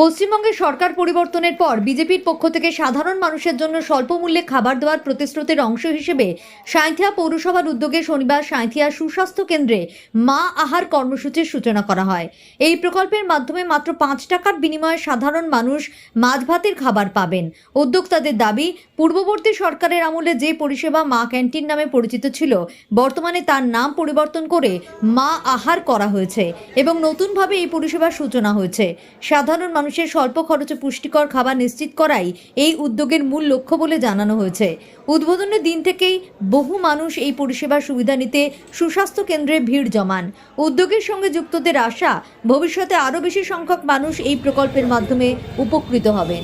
পশ্চিমবঙ্গে সরকার পরিবর্তনের পর বিজেপির পক্ষ থেকে সাধারণ মানুষের জন্য স্বল্প মূল্যে খাবার দেওয়ার প্রতিশ্রুতির অংশ হিসেবে সাঁইথিয়া পৌরসভার উদ্যোগে শনিবার সাঁইথিয়া সুস্বাস্থ্য কেন্দ্রে মা আহার কর্মসূচির সূচনা করা হয়। এই প্রকল্পের মাধ্যমে মাত্র ৫ টাকার বিনিময়ে সাধারণ মানুষ মাছ ভাতের খাবার পাবেন। উদ্যোক্তাদের দাবি, পূর্ববর্তী সরকারের আমলে যে পরিষেবা মা ক্যান্টিন নামে পরিচিত ছিল, বর্তমানে তার নাম পরিবর্তন করে মা আহার করা হয়েছে এবং নতুনভাবে এই পরিষেবার সূচনা হয়েছে। সাধারণ মানুষের স্বল্প খরচে পুষ্টিকর খাবার নিশ্চিত করাই এই উদ্যোগের মূল লক্ষ্য বলে জানানো হয়েছে। উদ্বোধনের দিন থেকেই বহু মানুষ এই পরিষেবার সুবিধা নিতে সুস্বাস্থ্য কেন্দ্রে ভিড় জমান। উদ্যোগের সঙ্গে যুক্তদের আশা, ভবিষ্যতে আরও বেশি সংখ্যক মানুষ এই প্রকল্পের মাধ্যমে উপকৃত হবেন।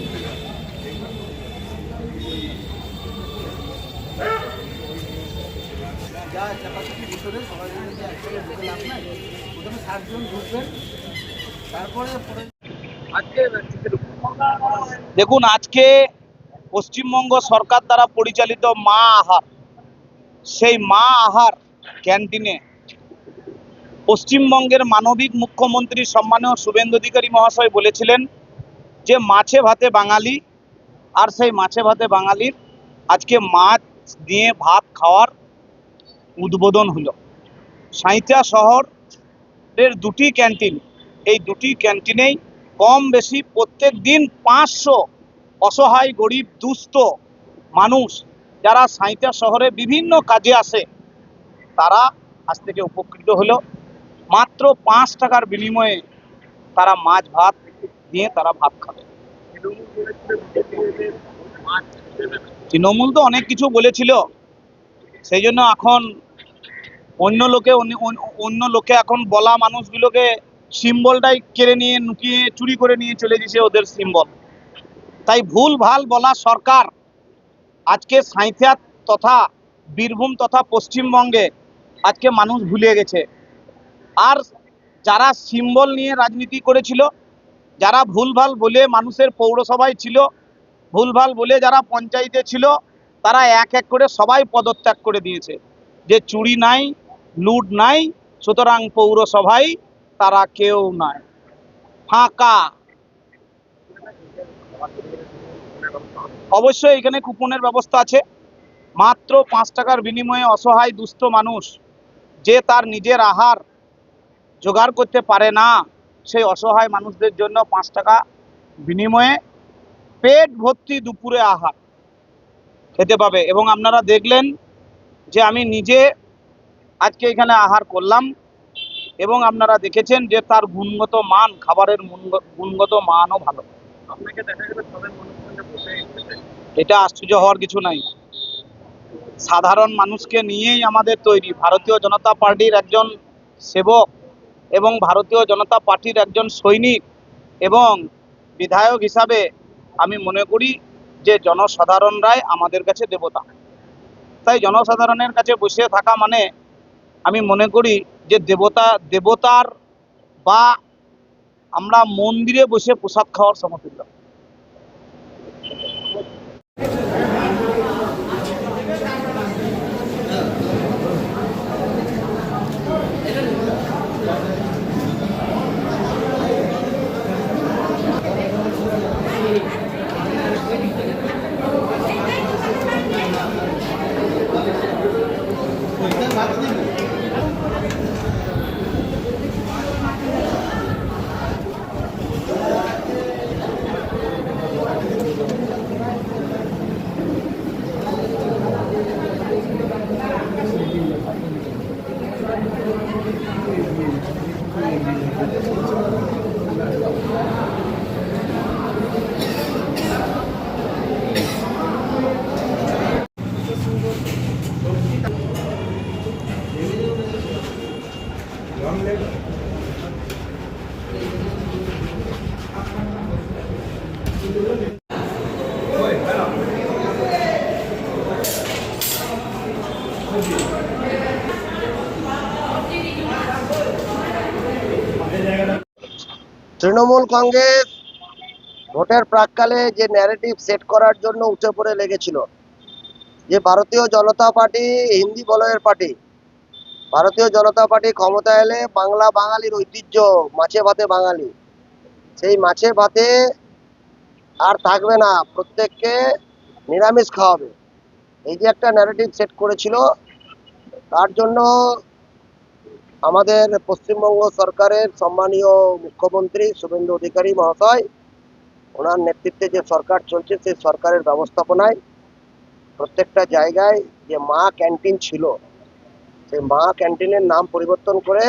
দেখুন, আজকে পশ্চিমবঙ্গ সরকার দ্বারা পরিচালিত মা আহার, সেই মা আহার ক্যান্টিনে পশ্চিমবঙ্গের মানবিক মুখ্যমন্ত্রী সম্মানীয় শুভেন্দু অধিকারী মহাশয় বলেছিলেন যে মাছে ভাতে বাঙালি, আর সেই মাছে ভাতে বাঙালির আজকে মাছ দিয়ে ভাত খাওয়ার উদ্বোধন হলো। সাঁইথিয়া শহরের দুটি ক্যান্টিন, এই দুটি ক্যান্টিনেই কম বেশি প্রত্যেক দিন 500 অসহায় গরিব দুস্থ মানুষ যারা সাঁইথিয়া শহরে বিভিন্ন কাজে আসে, তারা আজ থেকে উপকৃত হলো। মাত্র 5 টাকার বিনিময়ে তারা মাছ ভাত দিয়ে তারা ভাত খাবে। তৃণমূল তো অনেক কিছু বলেছিল, সেই জন্য এখন অন্য লোকে এখন বলা মানুষগুলোকে সিম্বলটাই কেড়ে নিয়ে নুকিয়ে চুরি করে নিয়ে চলে গেছে ওদের সিম্বল। তাই ভুল ভাল বলা সরকার আজকে সাঁইথিয়া তথা বীরভূম তথা পশ্চিমবঙ্গে আজকে মানুষ ভুলে গেছে। আর যারা সিম্বল নিয়ে রাজনীতি করেছিল, যারা ভুলভাল বলে মানুষের পৌরসভায় ছিল, ভুলভাল বলে যারা পঞ্চায়েতে ছিল, তারা এক এক করে সবাই পদত্যাগ করে দিয়েছে যে চুরি নাই, লুট নাই, সুতরাং পৌরসভায় তারা কেউ নাই, ফাঁকা। অবশ্যই এখানে কুপনের ব্যবস্থা আছে। মাত্র 5 টাকার বিনিময়ে অসহায় দুস্থ মানুষ যে তার নিজের আহার জোগাড় করতে পারে না, সেই অসহায় মানুষদের জন্য 5 টাকা বিনিময়ে পেট ভর্তি দুপুরে আহার খেতে পাবে। এবং আপনারা দেখলেন যে আমি নিজে আজকে এখানে আহার করলাম এবং আপনারা দেখেছেন যে তার গুণগত মান, খাবারের গুণগত মানও ভালো। আপনাকে দেখা গেল সবাই এটা আশ্চর্য হওয়ার কিছু নাই। সাধারণ মানুষকে নিয়েই আমাদের তৈরি। ভারতীয় জনতা পার্টির একজন সেবক এবং ভারতীয় জনতা পার্টির একজন সৈনিক এবং বিধায়ক হিসাবে আমি মনে করি যে জনসাধারণরাই আমাদের কাছে দেবতা। তাই জনসাধারণের কাছে বসে থাকা মানে আমি মনে করি যে দেবতার বা আমরা মন্দিরে বসে প্রসাদ খাওয়ার সমতুল্য। তৃণমূল কংগ্রেস ভোটের প্রাককালে যে ন্যারেটিভ সেট করার জন্য উঠে পড়ে লেগেছিল যে ভারতীয় জনতা পার্টি হিন্দি বলয়ের পার্টি, ভারতীয় জনতা পার্টি ক্ষমতা এলে বাংলা বাঙালির ঐতিহ্য মাছে ভাতে বাঙালি, সেই মাছে ভাতে আর থাকবে না, প্রত্যেককে নিরামিষ খাওয়াবে। এই যে একটা ন্যারেটিভ সেট করেছিল, তার জন্য আমাদের পশ্চিমবঙ্গ সরকারের সম্মানীয় মুখ্যমন্ত্রী শুভেন্দু অধিকারী মহাশয়, ওনার নেতৃত্বে যে সরকার চলছে, সেই সরকারের ব্যবস্থাপনায় প্রত্যেকটা জায়গায় যে মা ক্যান্টিন ছিল, সেই মা ক্যান্টিনের নাম পরিবর্তন করে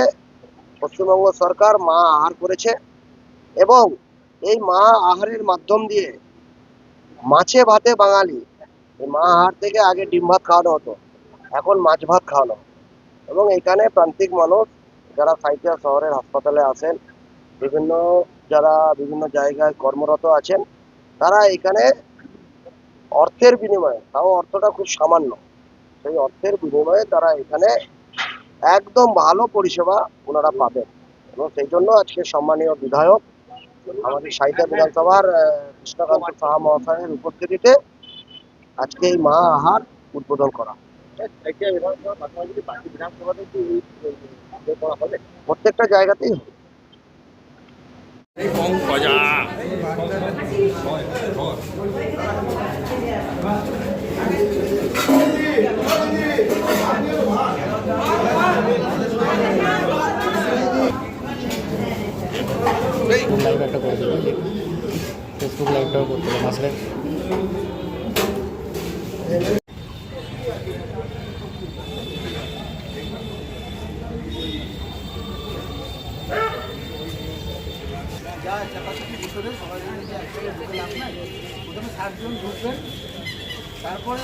পশ্চিমবঙ্গ সরকার মা আহার করেছে। এবং এই মা আহারের মাধ্যম দিয়ে মাছে ভাতে বাঙালি, এই মা আহার থেকে আগে ডিম ভাত খাওয়ানো হতো, এখন মাছ ভাত খাওয়ানো। এবং এখানে প্রান্তিক মানুষ যারা সাঁইথিয়া শহরের হাসপাতালে আছেন, যারা বিভিন্ন জায়গায় কর্মরত আছেন, তারা এখানে অর্থের বিনিময়ে, তাও অর্থটা খুব সামান্য, সেই অর্থের বিনিময়ে তারা এখানে একদম ভালো পরিষেবা ওনারা পাবেন। এবং সেই জন্য আজকে সম্মানীয় বিধায়ক আমাদের সাঁইথিয়া বিধানসভার কৃষ্ণকান্ত সাহা মহাশয়ের উপস্থিতিতে আজকে এই মা আহার উদ্বোধন করা। প্রত্যেকটা জায়গাতেই হবে। লাইভ একটা করে দেবো, ফেসবুক লাইভটাও করতে হবে মাসলে। তারপরে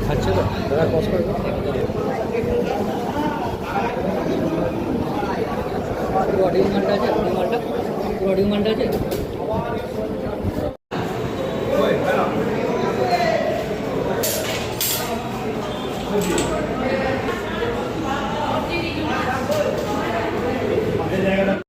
খাচ্ছে তো দাদা, কষ্ট করে পুরো অডিও মালটা আছে, পুরো অডিও মালটা আছে।